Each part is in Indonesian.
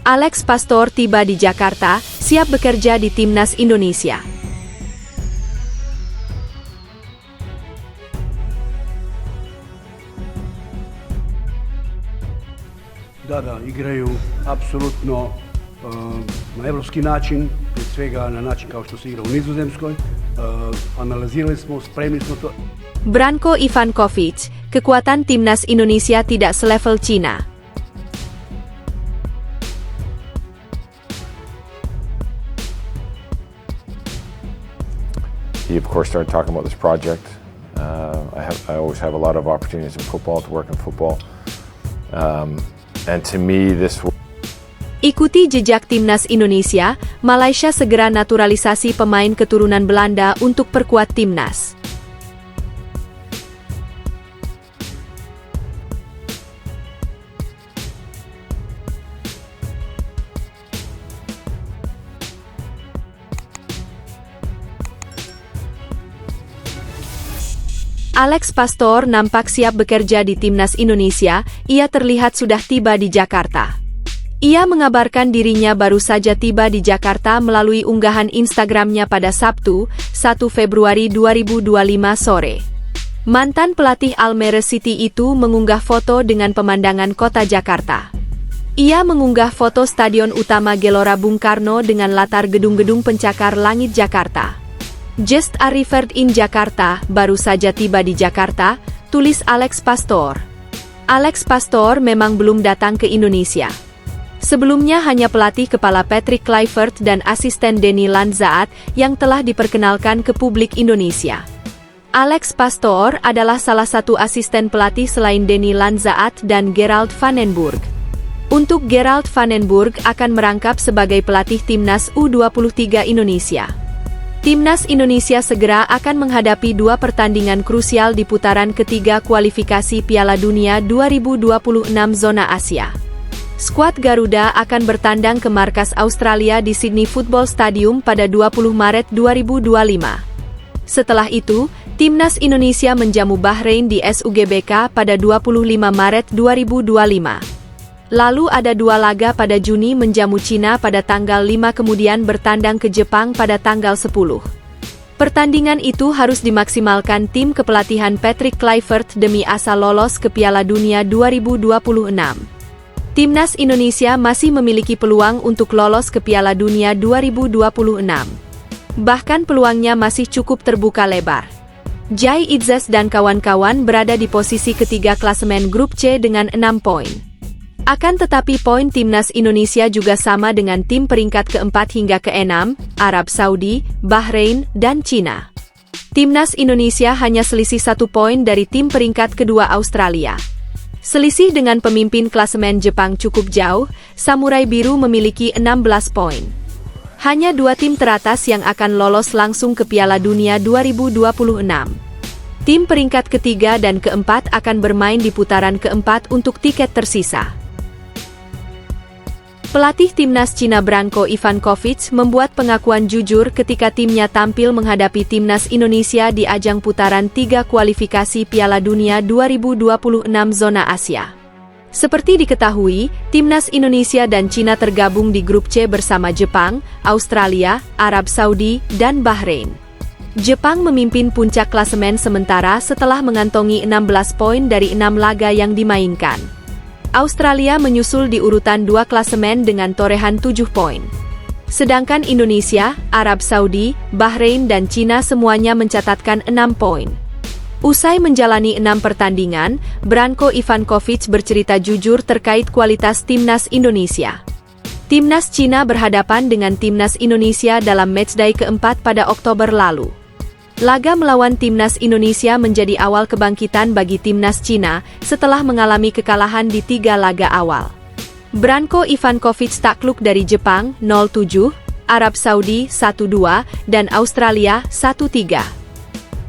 Alex Pastor tiba di Jakarta, siap bekerja di Timnas Indonesia. Da, igraju apsolutno na evropski način, prije svega na način kao što se igra u Nizozemskoj. Analizirali smo, spremni smo to. Branko Ivankovic, kekuatan Timnas Indonesia tidak selevel Cina. He of course started talking about this project. I always have a lot of opportunities in football to work in football. And to me, this. Ikuti jejak Timnas Indonesia, Malaysia segera naturalisasi pemain keturunan Belanda untuk perkuat timnas. Alex Pastor nampak siap bekerja di Timnas Indonesia, ia terlihat sudah tiba di Jakarta. Ia mengabarkan dirinya baru saja tiba di Jakarta melalui unggahan Instagramnya pada Sabtu, 1 Februari 2025 sore. Mantan pelatih Almere City itu mengunggah foto dengan pemandangan kota Jakarta. Ia mengunggah foto Stadion Utama Gelora Bung Karno dengan latar gedung-gedung pencakar langit Jakarta. Just arrived in Jakarta, baru saja tiba di Jakarta, tulis Alex Pastor. Alex Pastor memang belum datang ke Indonesia. Sebelumnya hanya pelatih kepala Patrick Kluivert dan asisten Denny Lanzaat yang telah diperkenalkan ke publik Indonesia. Alex Pastor adalah salah satu asisten pelatih selain Denny Lanzaat dan Gerald van den Burg. Untuk Gerald van den Burg akan merangkap sebagai pelatih Timnas U23 Indonesia. Timnas Indonesia segera akan menghadapi dua pertandingan krusial di putaran ketiga kualifikasi Piala Dunia 2026 zona Asia. Skuad Garuda akan bertandang ke markas Australia di Sydney Football Stadium pada 20 Maret 2025. Setelah itu, Timnas Indonesia menjamu Bahrain di SUGBK pada 25 Maret 2025. Lalu ada dua laga pada Juni menjamu Cina pada tanggal 5 kemudian bertandang ke Jepang pada tanggal 10. Pertandingan itu harus dimaksimalkan tim kepelatihan Patrick Kluivert demi asa lolos ke Piala Dunia 2026. Timnas Indonesia masih memiliki peluang untuk lolos ke Piala Dunia 2026. Bahkan peluangnya masih cukup terbuka lebar. Jai Itzes dan kawan-kawan berada di posisi ketiga klasemen grup C dengan 6 poin. Akan tetapi poin Timnas Indonesia juga sama dengan tim peringkat keempat hingga keenam, Arab Saudi, Bahrain, dan Cina. Timnas Indonesia hanya selisih 1 poin dari tim peringkat kedua Australia. Selisih dengan pemimpin klasemen Jepang cukup jauh, Samurai Biru memiliki 16 poin. Hanya 2 tim teratas yang akan lolos langsung ke Piala Dunia 2026. Tim peringkat ketiga dan keempat akan bermain di putaran keempat untuk tiket tersisa. Pelatih Timnas Cina Branko Ivankovic membuat pengakuan jujur ketika timnya tampil menghadapi Timnas Indonesia di ajang putaran 3 kualifikasi Piala Dunia 2026 zona Asia. Seperti diketahui, Timnas Indonesia dan Cina tergabung di grup C bersama Jepang, Australia, Arab Saudi, dan Bahrain. Jepang memimpin puncak klasemen sementara setelah mengantongi 16 poin dari 6 laga yang dimainkan. Australia menyusul di urutan 2 klasemen dengan torehan 7 poin. Sedangkan Indonesia, Arab Saudi, Bahrain dan Cina semuanya mencatatkan 6 poin. Usai menjalani 6 pertandingan, Branko Ivankovic bercerita jujur terkait kualitas Timnas Indonesia. Timnas Cina berhadapan dengan Timnas Indonesia dalam matchday keempat pada Oktober lalu. Laga melawan Timnas Indonesia menjadi awal kebangkitan bagi Timnas Cina setelah mengalami kekalahan di 3 laga awal. Branko Ivankovic takluk dari Jepang 0-7, Arab Saudi 1-2, dan Australia 1-3.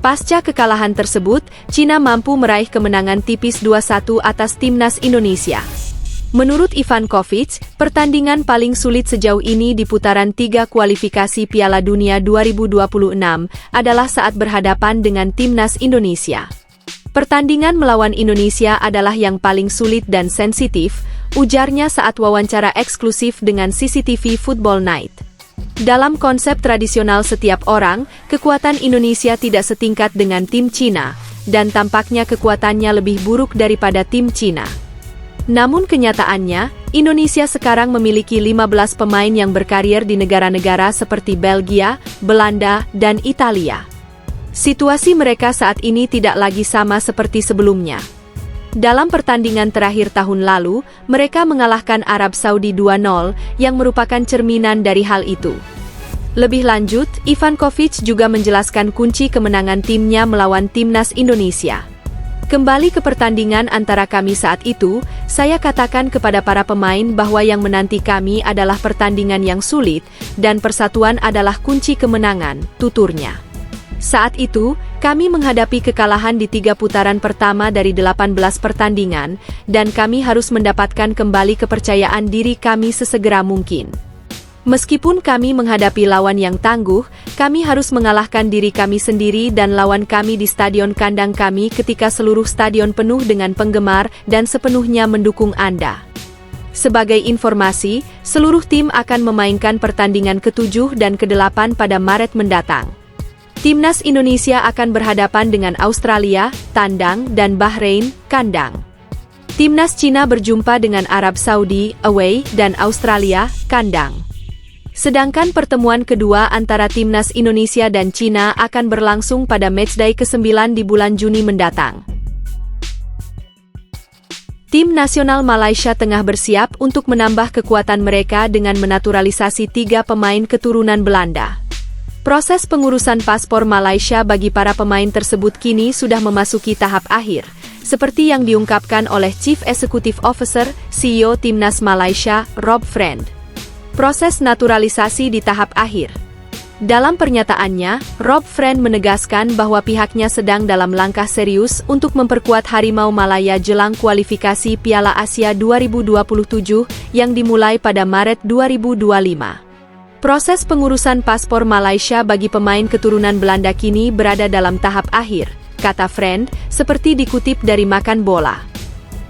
Pasca kekalahan tersebut, Cina mampu meraih kemenangan tipis 2-1 atas Timnas Indonesia. Menurut Ivankovic, pertandingan paling sulit sejauh ini di putaran 3 kualifikasi Piala Dunia 2026 adalah saat berhadapan dengan Timnas Indonesia. Pertandingan melawan Indonesia adalah yang paling sulit dan sensitif, ujarnya saat wawancara eksklusif dengan CCTV Football Night. Dalam konsep tradisional setiap orang, kekuatan Indonesia tidak setingkat dengan tim Cina, dan tampaknya kekuatannya lebih buruk daripada tim Cina. Namun kenyataannya, Indonesia sekarang memiliki 15 pemain yang berkarier di negara-negara seperti Belgia, Belanda, dan Italia. Situasi mereka saat ini tidak lagi sama seperti sebelumnya. Dalam pertandingan terakhir tahun lalu, mereka mengalahkan Arab Saudi 2-0, yang merupakan cerminan dari hal itu. Lebih lanjut, Ivan Kovic juga menjelaskan kunci kemenangan timnya melawan timnas Indonesia. Kembali ke pertandingan antara kami saat itu, saya katakan kepada para pemain bahwa yang menanti kami adalah pertandingan yang sulit, dan persatuan adalah kunci kemenangan, tuturnya. Saat itu, kami menghadapi kekalahan di 3 putaran pertama dari 18 pertandingan, dan kami harus mendapatkan kembali kepercayaan diri kami sesegera mungkin. Meskipun kami menghadapi lawan yang tangguh, kami harus mengalahkan diri kami sendiri dan lawan kami di stadion kandang kami ketika seluruh stadion penuh dengan penggemar dan sepenuhnya mendukung Anda. Sebagai informasi, seluruh tim akan memainkan pertandingan ke-7 dan ke-8 pada Maret mendatang. Timnas Indonesia akan berhadapan dengan Australia, tandang, dan Bahrain, kandang. Timnas Cina berjumpa dengan Arab Saudi, away, dan Australia, kandang. Sedangkan pertemuan kedua antara Timnas Indonesia dan Cina akan berlangsung pada matchday ke-9 di bulan Juni mendatang. Tim nasional Malaysia tengah bersiap untuk menambah kekuatan mereka dengan menaturalisasi 3 pemain keturunan Belanda. Proses pengurusan paspor Malaysia bagi para pemain tersebut kini sudah memasuki tahap akhir, seperti yang diungkapkan oleh Chief Executive Officer, CEO Timnas Malaysia, Rob Friend. Proses naturalisasi di tahap akhir. Dalam pernyataannya, Rob Friend menegaskan bahwa pihaknya sedang dalam langkah serius untuk memperkuat Harimau Malaya jelang kualifikasi Piala Asia 2027 yang dimulai pada Maret 2025. Proses pengurusan paspor Malaysia bagi pemain keturunan Belanda kini berada dalam tahap akhir, kata Friend, seperti dikutip dari Makan Bola.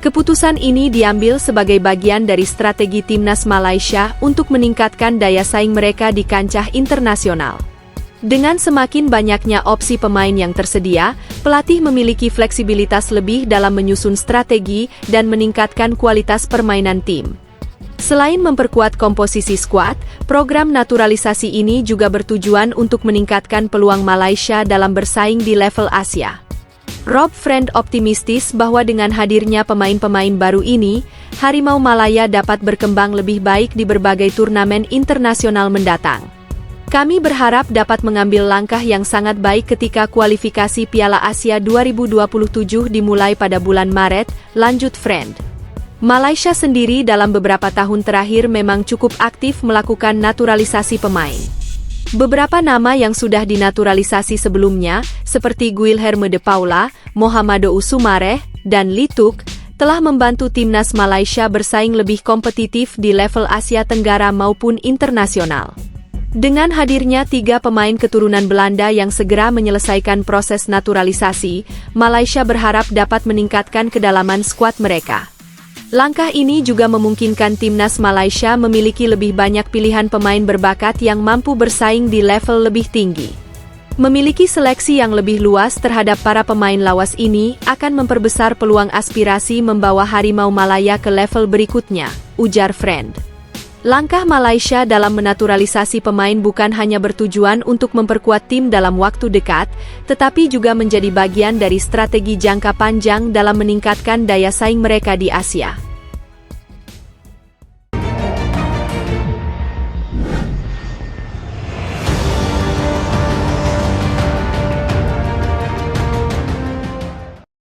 Keputusan ini diambil sebagai bagian dari strategi Timnas Malaysia untuk meningkatkan daya saing mereka di kancah internasional. Dengan semakin banyaknya opsi pemain yang tersedia, pelatih memiliki fleksibilitas lebih dalam menyusun strategi dan meningkatkan kualitas permainan tim. Selain memperkuat komposisi skuad, program naturalisasi ini juga bertujuan untuk meningkatkan peluang Malaysia dalam bersaing di level Asia. Rob Friend optimistis bahwa dengan hadirnya pemain-pemain baru ini, Harimau Malaya dapat berkembang lebih baik di berbagai turnamen internasional mendatang. Kami berharap dapat mengambil langkah yang sangat baik ketika kualifikasi Piala Asia 2027 dimulai pada bulan Maret, lanjut Friend. Malaysia sendiri dalam beberapa tahun terakhir memang cukup aktif melakukan naturalisasi pemain. Beberapa nama yang sudah dinaturalisasi sebelumnya, seperti Guilherme de Paula, Mohamado Usumareh, dan Lituk, telah membantu timnas Malaysia bersaing lebih kompetitif di level Asia Tenggara maupun internasional. Dengan hadirnya 3 pemain keturunan Belanda yang segera menyelesaikan proses naturalisasi, Malaysia berharap dapat meningkatkan kedalaman skuad mereka. Langkah ini juga memungkinkan timnas Malaysia memiliki lebih banyak pilihan pemain berbakat yang mampu bersaing di level lebih tinggi. Memiliki seleksi yang lebih luas terhadap para pemain lawas ini akan memperbesar peluang aspirasi membawa Harimau Malaya ke level berikutnya, ujar Friend. Langkah Malaysia dalam menaturalisasi pemain bukan hanya bertujuan untuk memperkuat tim dalam waktu dekat, tetapi juga menjadi bagian dari strategi jangka panjang dalam meningkatkan daya saing mereka di Asia.